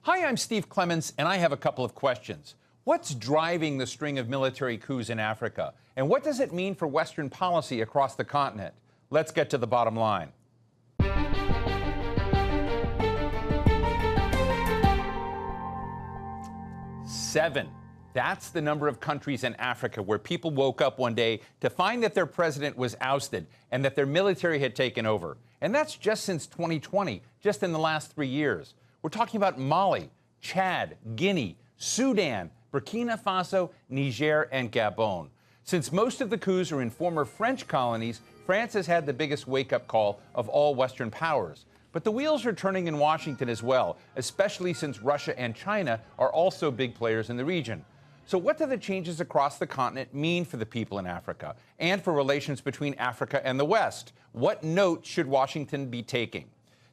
Hi, I'm Steve Clemons, and I have a couple of questions. What's driving the string of military coups in Africa? And what does it mean for Western policy across the continent? Let's get to the bottom line. 7. That's the number of countries in Africa where people woke up one day to find that their president was ousted and that their military had taken over. And that's just since 2020, just in the last 3 years. We're talking about Mali, Chad, Guinea, Sudan, Burkina Faso, Niger, and Gabon. Since most of the coups are in former French colonies, France has had the biggest wake-up call of all Western powers. But the wheels are turning in Washington as well, especially since Russia and China are also big players in the region. So what do the changes across the continent mean for the people in Africa and for relations between Africa and the West? What note should Washington be taking?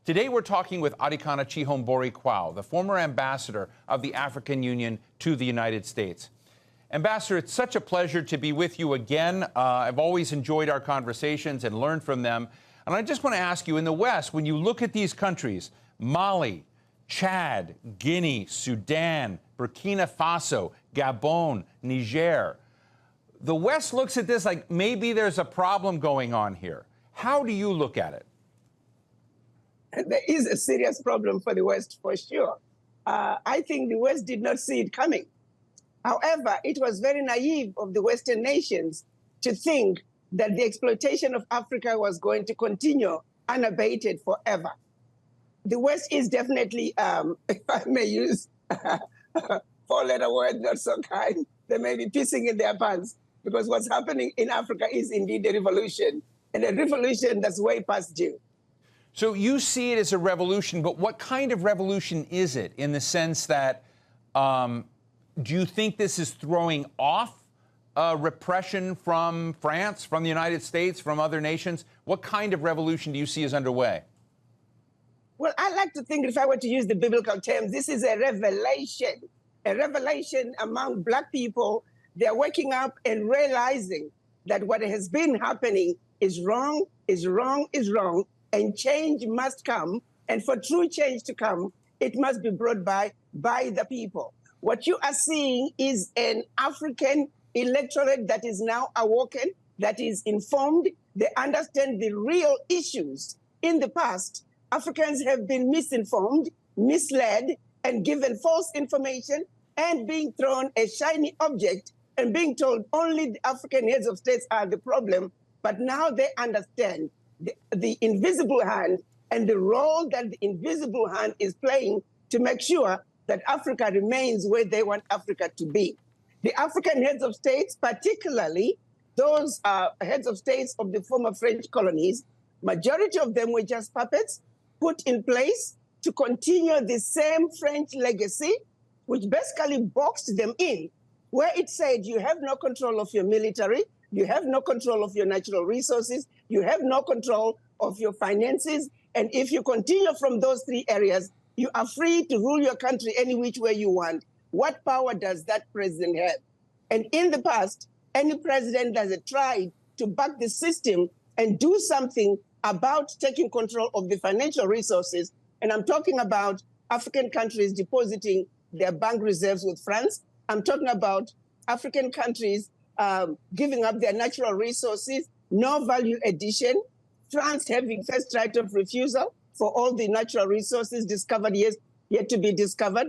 Today we're talking with Arikana Chihombori-Quao, the former ambassador of the African Union to the United States. Ambassador, it's such a pleasure to be with you again. I've always enjoyed our conversations and learned from them. And I just want to ask you, in the West, when you look at these countries, Mali, Chad, Guinea, Sudan, Burkina Faso, Gabon, Niger, the West looks at this like maybe there's a problem going on here. How do you look at it? There is a serious problem for the West, for sure. I think the West did not see it coming. However, it was very naive of the Western nations to think that the exploitation of Africa was going to continue unabated forever. The West is definitely, if I may use a four-letter word, not so kind, they may be pissing in their pants, because what's happening in Africa is indeed a revolution, and a revolution that's way past due. So you see it as a revolution, but what kind of revolution is it, in the sense that do you think this is throwing off repression from France, from the United States, from other nations? What kind of revolution do you see is underway? Well, I like to think, if I were to use the biblical terms, this is a revelation among Black people. They're waking up and realizing that what has been happening is wrong, is wrong, is wrong, and change must come. And for true change to come, it must be brought by the people. What you are seeing is an African electorate that is now awoken, that is informed. They understand the real issues. In the past, Africans have been misinformed, misled, and given false information, and being thrown a shiny object and being told only the African heads of states are the problem. But now they understand the invisible hand and the role that the invisible hand is playing to make sure that Africa remains where they want Africa to be. The African heads of states, particularly those heads of states of the former French colonies, majority of them were just puppets put in place to continue the same French legacy, which basically boxed them in, where it said you have no control of your military, you have no control of your natural resources, you have no control of your finances, and if you continue from those 3 areas, you are free to rule your country any which way you want. What power does that president have? And in the past, any president that has tried to buck the system and do something about taking control of the financial resources, and I'm talking about African countries depositing their bank reserves with France. I'm talking about African countries giving up their natural resources, no value addition, France having first right of refusal for all the natural resources discovered yet to be discovered,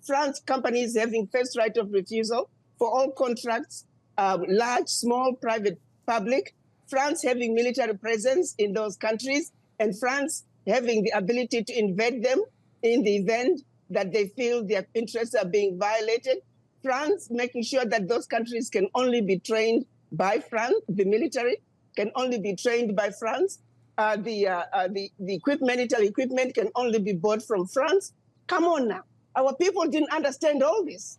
France companies having first right of refusal for all contracts, large, small, private, public, France having military presence in those countries, and France having the ability to invade them in the event that they feel their interests are being violated. France making sure that those countries can only be trained by France, the military can only be trained by France. The military equipment can only be bought from France. Come on now. Our people didn't understand all this.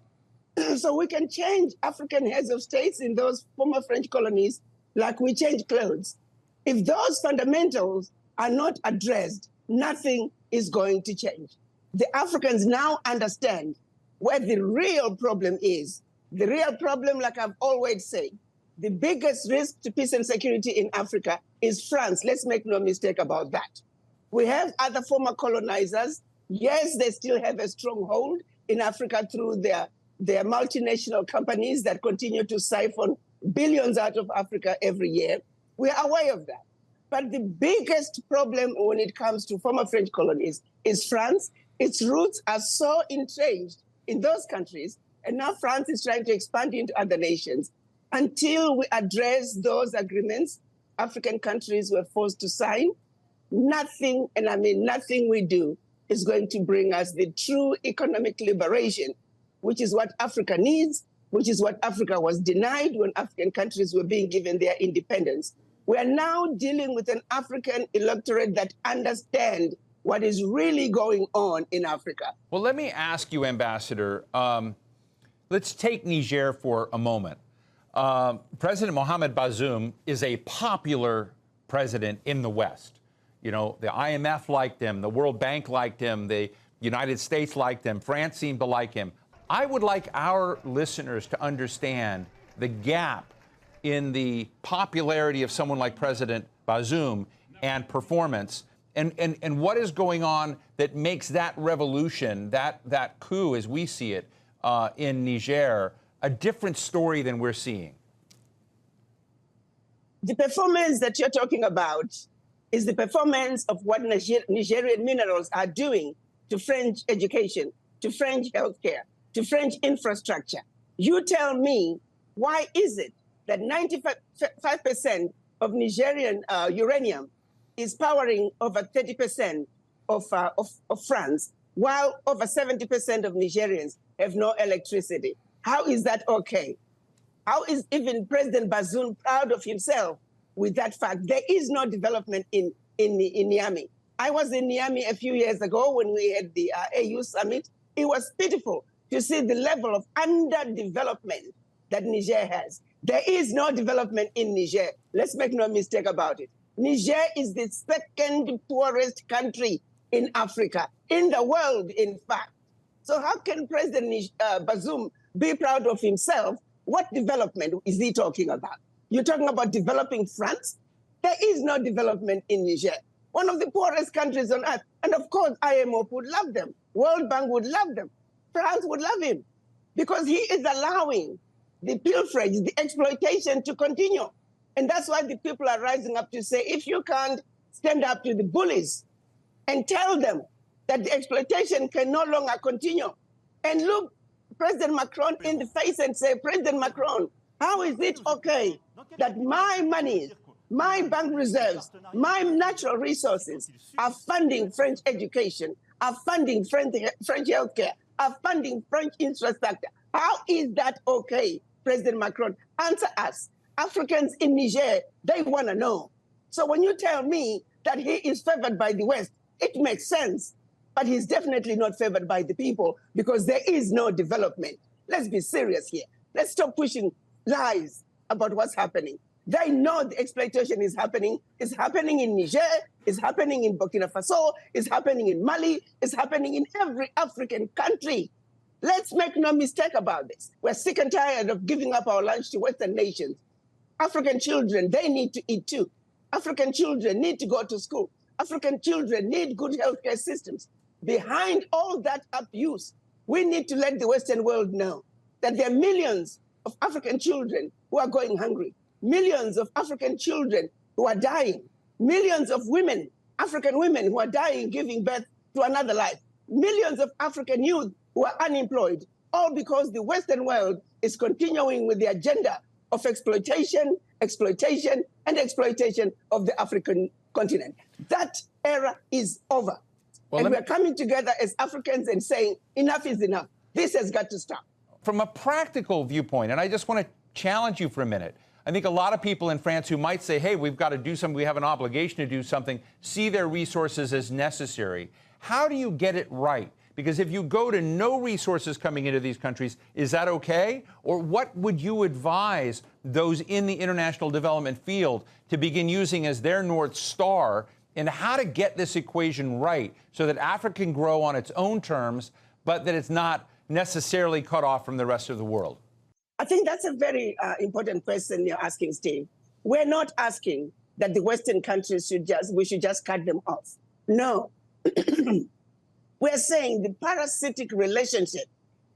So we can change African heads of states in those former French colonies like we change clothes. If those fundamentals are not addressed, nothing is going to change. The Africans now understand where the real problem is. The real problem, like I've always said, the biggest risk to peace and security in Africa is France. Let's make no mistake about that. We have other former colonizers Yes, they still have a stronghold in Africa through their multinational companies that continue to siphon billions out of Africa every year. We are aware of that. But the biggest problem when it comes to former French colonies is France. Its roots are so entrenched in those countries, and now France is trying to expand into other nations. Until we address those agreements African countries were forced to sign, nothing, and I mean nothing we do, is going to bring us the true economic liberation, which is what Africa needs, which is what Africa was denied when African countries were being given their independence. We are now dealing with an African electorate that understand what is really going on in Africa. Well, let me ask you, Ambassador, let's take Niger for a moment. President Mohamed Bazoum is a popular president in the West. You know, the IMF liked him, the World Bank liked him, the United States liked him, France seemed to like him. I would like our listeners to understand the gap in the popularity of someone like President Bazoum and performance, and what is going on that makes that revolution, that coup as we see it in Niger, a different story than we're seeing. The performance that you're talking about is the performance of what Nigerian minerals are doing to French education, to French healthcare, to French infrastructure. You tell me, why is it that 95% of Nigerian uranium is powering over 30% of France, while over 70% of Nigerians have no electricity? How is that okay? How is even President Bazoum proud of himself with that fact? There is no development in Niamey. I was in Niamey a few years ago when we had the AU summit. It was pitiful to see the level of underdevelopment that Niger has. There is no development in Niger. Let's make no mistake about it. Niger is the second poorest country in Africa, in the world, in fact. So how can President Bazoum be proud of himself? What development is he talking about? You're talking about developing France? There is no development in Niger, one of the poorest countries on earth. And of course, IMF would love them. World Bank would love them. France would love him because he is allowing the pilferage, the exploitation to continue. And that's why the people are rising up to say, if you can't stand up to the bullies and tell them that the exploitation can no longer continue, and look President Macron in the face and say, President Macron, how is it okay that my money, my bank reserves, my natural resources are funding French education, are funding French healthcare, are funding French infrastructure? How is that okay, President Macron? Answer us. Africans in Niger, they want to know. So when you tell me that he is favored by the West, it makes sense. But he's definitely not favored by the people because there is no development. Let's be serious here. Let's stop pushing lies about what's happening. They know the exploitation is happening. It's happening in Niger. It's happening in Burkina Faso. It's happening in Mali. It's happening in every African country. Let's make no mistake about this. We're sick and tired of giving up our lunch to Western nations. African children, they need to eat too. African children need to go to school. African children need good healthcare systems. Behind all that abuse, we need to let the Western world know that there are millions of African children who are going hungry, millions of African children who are dying, millions of women, African women who are dying giving birth to another life, millions of African youth who are unemployed, all because the Western world is continuing with the agenda of exploitation, and exploitation of the African continent. That era is over. Well, and we're coming together as Africans and saying, enough is enough. This has got to stop. From a practical viewpoint, and I just want to challenge you for a minute, I think a lot of people in France who might say, hey, we've got to do something, we have an obligation to do something, see their resources as necessary. How do you get it right? Because if you go to no resources coming into these countries, is that okay? Or what would you advise those in the international development field to begin using as their North Star in how to get this equation right so that Africa can grow on its own terms, but that it's not necessarily cut off from the rest of the world? I think that's a very important question you're asking, Steve. We're not asking that the Western countries we should just cut them off. No. We're saying the parasitic relationship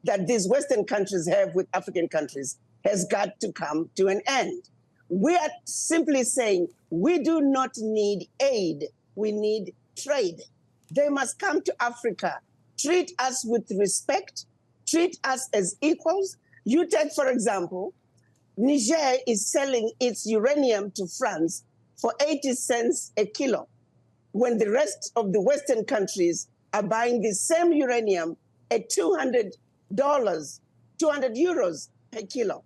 that these Western countries have with African countries has got to come to an end. We are simply saying we do not need aid, we need trade. They must come to Africa, treat us with respect, treat us as equals. You take, for example, Niger is selling its uranium to France for 80 cents a kilo, when the rest of the Western countries are buying the same uranium at $200, 200 euros per kilo.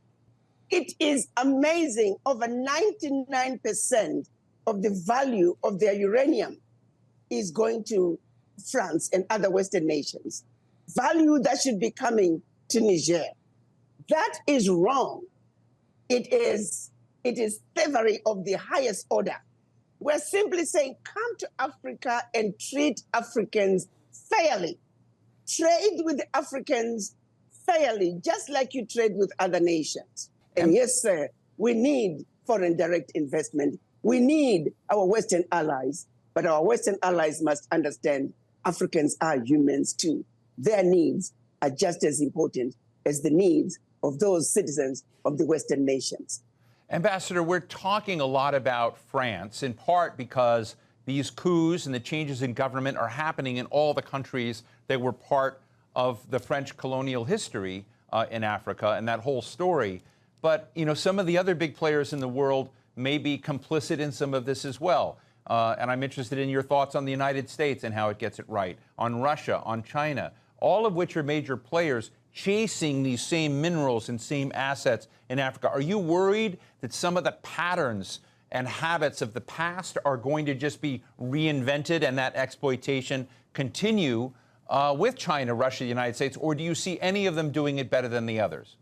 It is amazing. Over 99% of the value of their uranium is going to France and other Western nations. Value that should be coming to Niger. That is wrong. It is thievery of the highest order. We're simply saying, come to Africa and treat Africans fairly. Trade with the Africans fairly, just like you trade with other nations. And yes, sir, we need foreign direct investment. We need our Western allies, but our Western allies must understand Africans are humans too. Their needs are just as important as the needs of those citizens of the Western nations. Ambassador, we're talking a lot about France, in part because these coups and the changes in government are happening in all the countries that were part of the French colonial history in Africa and that whole story. But, you know, some of the other big players in the world may be complicit in some of this as well. And I'm interested in your thoughts on the United States and how it gets it right, on Russia, on China, all of which are major players chasing these same minerals and same assets in Africa. Are you worried that some of the patterns and habits of the past are going to just be reinvented and that exploitation continue with China, Russia, the United States, or do you see any of them doing it better than the others?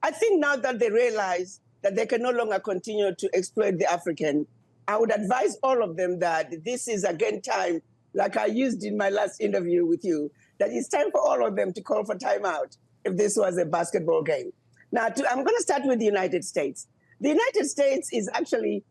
I think now that they realize that they can no longer continue to exploit the African, I would advise all of them that this is again time, like I used in my last interview with you, that it's time for all of them to call for timeout if this was a basketball game. Now, I'm going to start with the United States. The United States is actually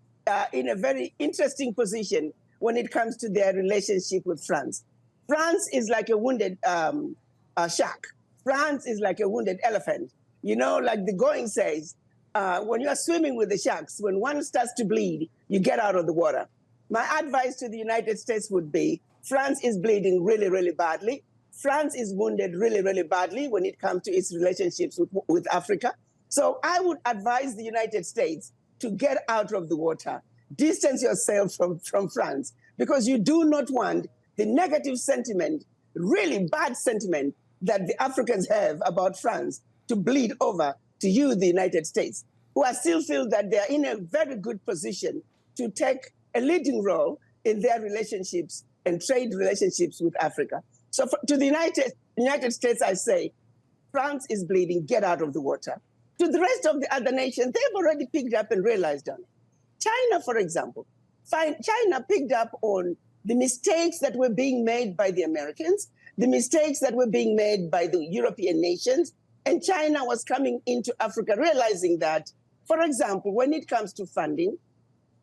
in a very interesting position when it comes to their relationship with France. France is like a wounded shark. France is like a wounded elephant. You know, like the going says, when you are swimming with the sharks, when one starts to bleed, you get out of the water. My advice to the United States would be, France is bleeding really, really badly. France is wounded really, really badly when it comes to its relationships with Africa. So I would advise the United States to get out of the water, distance yourself from France, because you do not want the negative sentiment, really bad sentiment that the Africans have about France to bleed over to you, the United States, who I still feel that they're in a very good position to take a leading role in their relationships and trade relationships with Africa. So to the United States, I say, France is bleeding, get out of the water. To the rest of the other nations, they've already picked up and realized on it. China, for example, China picked up on the mistakes that were being made by the Americans, the mistakes that were being made by the European nations, and China was coming into Africa realizing that, for example, when it comes to funding,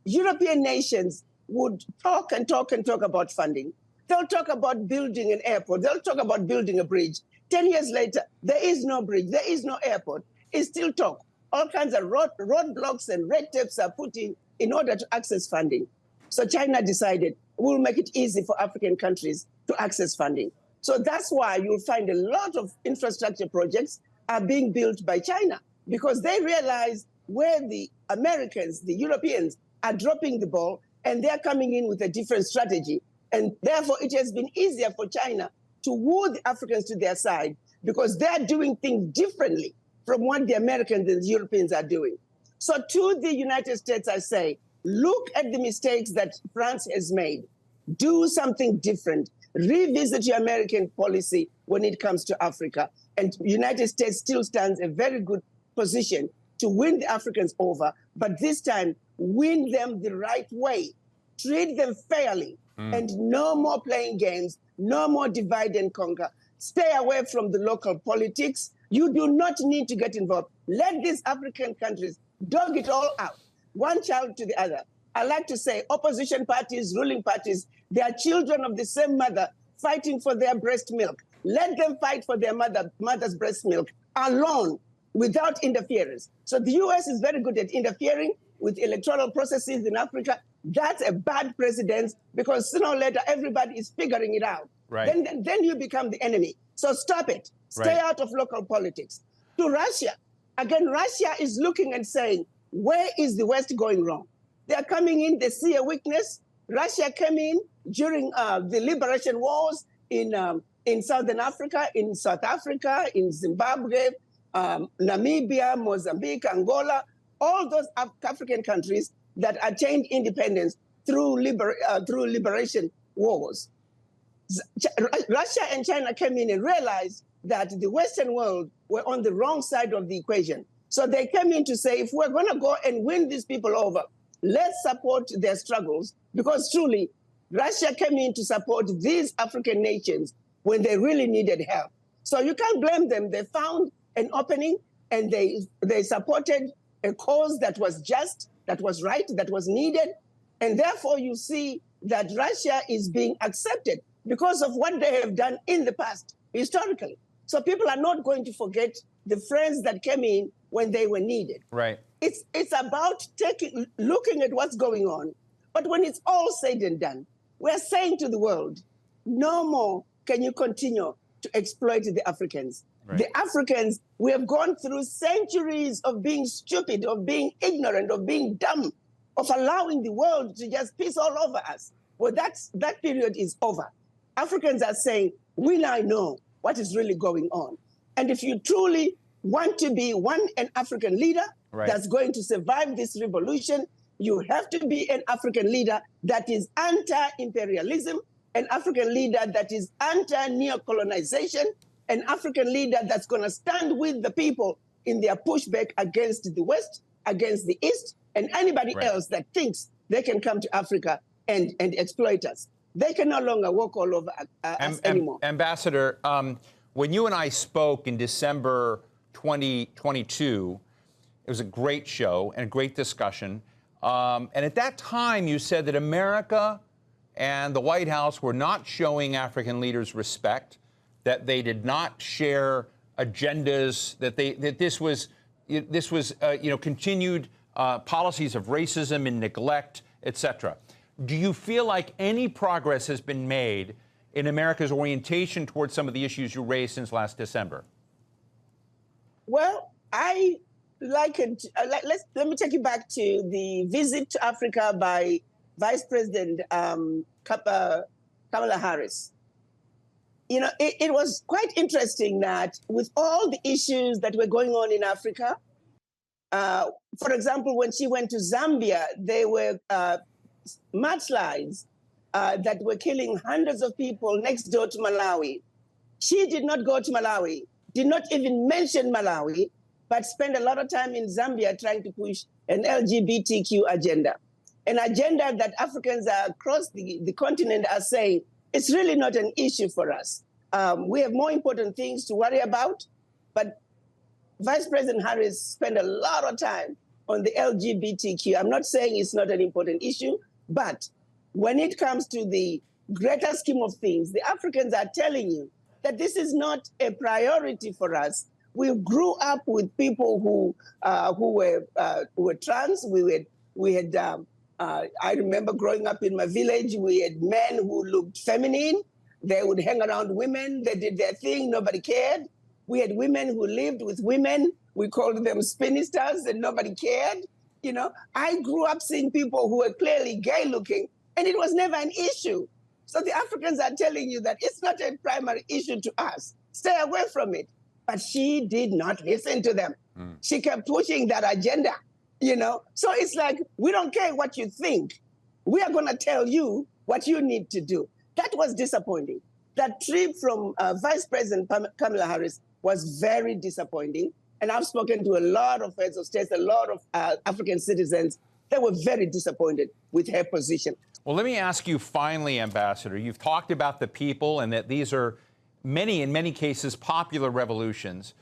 European nations would talk and talk and talk about funding. They'll talk about building an airport. They'll talk about building a bridge. 10 years later, there is no bridge. There is no airport. It's still talk. All kinds of roadblocks and red tapes are put in order to access funding. So China decided, we'll make it easy for African countries to access funding. So that's why you'll find a lot of infrastructure projects are being built by China, because they realize where the Americans, the Europeans, are dropping the ball, and they're coming in with a different strategy. And therefore, it has been easier for China to woo the Africans to their side, because they're doing things differently from what the Americans and the Europeans are doing. So to the United States, I say, look at the mistakes that France has made. Do something different. Revisit your American policy when it comes to Africa. And the United States still stands a very good position to win the Africans over, but this time, win them the right way. Treat them fairly, and no more playing games, no more divide and conquer. Stay away from the local politics. You do not need to get involved. Let these African countries dog it all out, one child to the other. I like to say opposition parties, ruling parties, they are children of the same mother fighting for their breast milk. Let them fight for their mother's breast milk alone, without interference. So the U.S. is very good at interfering with electoral processes in Africa. That's a bad precedent, because sooner or later everybody is figuring it out. Right. Then you become the enemy. So stop it. Stay out of local politics. To Russia, again, Russia is looking and saying, where is the West going wrong? They are coming in, they see a weakness. Russia came in during the liberation wars in Southern Africa, in South Africa, in Zimbabwe, Namibia, Mozambique, Angola, all those African countries that attained independence through liberation wars. Russia and China came in and realized that the Western world were on the wrong side of the equation. So they came in to say, if we're going to go and win these people over, let's support their struggles, because truly, Russia came in to support these African nations when they really needed help. So you can't blame them. They found an opening, and they supported a cause that was just, that was right, that was needed. And therefore, you see that Russia is being accepted because of what they have done in the past, historically. So people are not going to forget the friends that came in when they were needed. Right. It's about looking at what's going on. But when it's all said and done, we're saying to the world, no more can you continue to exploit the Africans. Right. The Africans, we have gone through centuries of being stupid, of being ignorant, of being dumb, of allowing the world to just piss all over us. Well, that period is over. Africans are saying, we now know what is really going on. And if you truly want to be an African leader that's going to survive this revolution, you have to be an African leader that is anti-imperialism, an African leader that is anti-neocolonization, an African leader that's going to stand with the people in their pushback against the West, against the East, and anybody else that thinks they can come to Africa and exploit us. They can no longer walk all over us anymore. Ambassador, when you and I spoke in December 2022, it was a great show and a great discussion. And at that time, you said that America and the White House were not showing African leaders respect, that they did not share agendas, that this was continued policies of racism and neglect, etc. Do you feel like any progress has been made in America's orientation towards some of the issues you raised since last December? Well, I like it. Let me take you back to the visit to Africa by Vice President Kamala Harris. You know, it was quite interesting that with all the issues that were going on in Africa, for example, when she went to Zambia, there were mudslides that were killing hundreds of people next door to Malawi. She did not go to Malawi, did not even mention Malawi, but spent a lot of time in Zambia trying to push an LGBTQ agenda, an agenda that Africans across the continent are saying it's really not an issue for us. We have more important things to worry about, but Vice President Harris spent a lot of time on the LGBTQ. I'm not saying it's not an important issue, but when it comes to the greater scheme of things, the Africans are telling you that this is not a priority for us. We grew up with people who were trans. I remember growing up in my village, we had men who looked feminine. They would hang around women. They did their thing. Nobody cared. We had women who lived with women. We called them spinsters, and nobody cared. You know, I grew up seeing people who were clearly gay looking, and it was never an issue. So the Africans are telling you that it's not a primary issue to us. Stay away from it. But she did not listen to them. She kept pushing that agenda, you know. So it's like, we don't care what you think. We are going to tell you what you need to do. That was disappointing. That trip from Vice President Kamala Harris was very disappointing. And I've spoken to a lot of heads of states, a lot of African citizens. They were very disappointed with her position. Well, let me ask you finally, Ambassador, you've talked about the people and that these are in many cases, popular revolutions.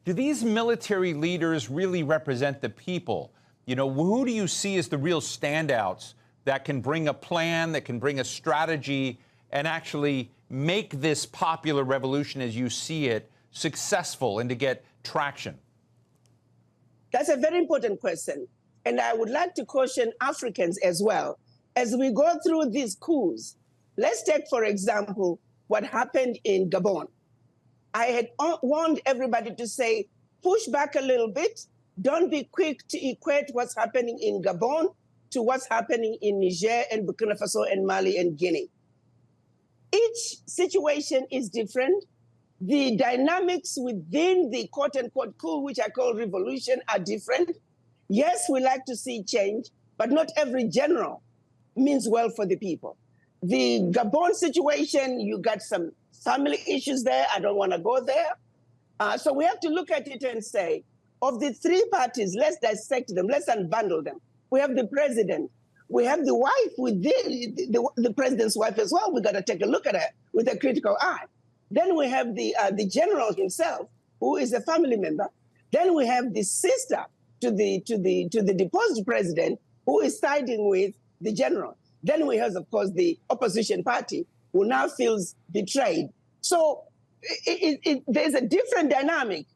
Do these military leaders really represent the people? You know, who do you see as the real standouts that can bring a plan, that can bring a strategy, and actually make this popular revolution as you see it successful and to get traction? That's a very important question. And I would like to caution Africans as well. As we go through these coups, let's take, for example, what happened in Gabon. I had warned everybody to say, push back a little bit. Don't be quick to equate what's happening in Gabon to what's happening in Niger and Burkina Faso and Mali and Guinea. Each situation is different. The dynamics within the quote-unquote coup, which I call revolution, are different. Yes, we like to see change, but not every general means well for the people. The Gabon situation, you got some family issues there. I don't want to go there. So we have to look at it and say, of the three parties, let's dissect them, let's unbundle them. We have the president. We have the wife with the president's wife as well. We got to take a look at her with a critical eye. Then we have the general himself, who is a family member. Then we have the sister to the deposed president, who is siding with the general. Then we have, of course, the opposition party, who now feels betrayed. So there's a different dynamic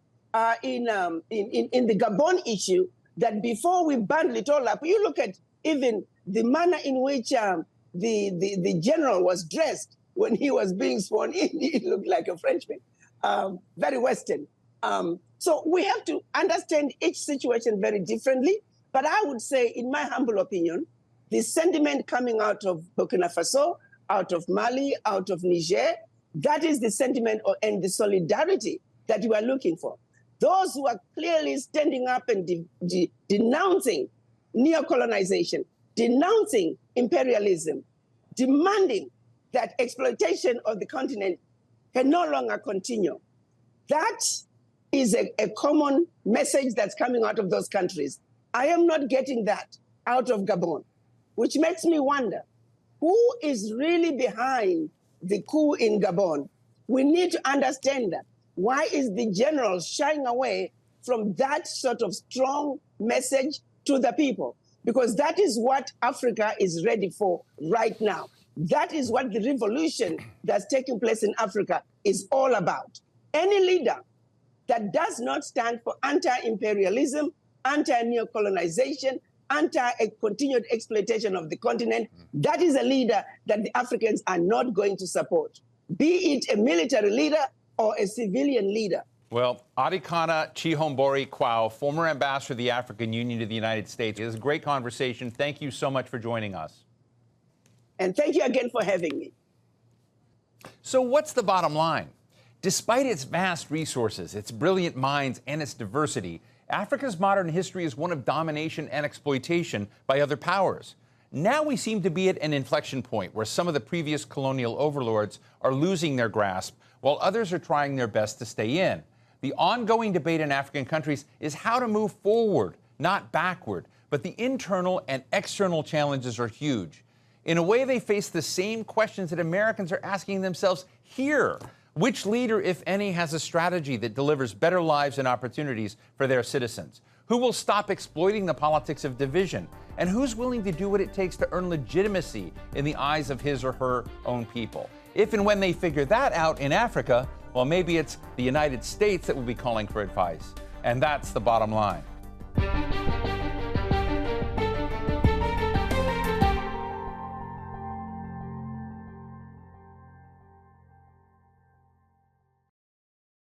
in the Gabon issue that before we bundle it all up, you look at even the manner in which the general was dressed when he was being sworn in. He looked like a Frenchman, very Western. So we have to understand each situation very differently. But I would say, in my humble opinion, the sentiment coming out of Burkina Faso, out of Mali, out of Niger, that is the sentiment and the solidarity that we are looking for. Those who are clearly standing up and denouncing neocolonization, denouncing imperialism, demanding that exploitation of the continent can no longer continue. That is a common message that's coming out of those countries. I am not getting that out of Gabon, which makes me wonder, who is really behind the coup in Gabon? We need to understand that. Why is the general shying away from that sort of strong message to the people? Because that is what Africa is ready for right now. That is what the revolution that's taking place in Africa is all about. Any leader that does not stand for anti-imperialism, anti-neocolonization, anti-continued exploitation of the continent, that is a leader that the Africans are not going to support, be it a military leader or a civilian leader. Well, Arikana Chihombori-Quao, former ambassador of the African Union to the United States. It was a great conversation. Thank you so much for joining us. And thank you again for having me. So what's the bottom line? Despite its vast resources, its brilliant minds, and its diversity, Africa's modern history is one of domination and exploitation by other powers. Now we seem to be at an inflection point where some of the previous colonial overlords are losing their grasp, while others are trying their best to stay in. The ongoing debate in African countries is how to move forward, not backward. But the internal and external challenges are huge. In a way, they face the same questions that Americans are asking themselves here. Which leader, if any, has a strategy that delivers better lives and opportunities for their citizens? Who will stop exploiting the politics of division? And who's willing to do what it takes to earn legitimacy in the eyes of his or her own people? If and when they figure that out in Africa, well, maybe it's the United States that will be calling for advice. And that's the bottom line.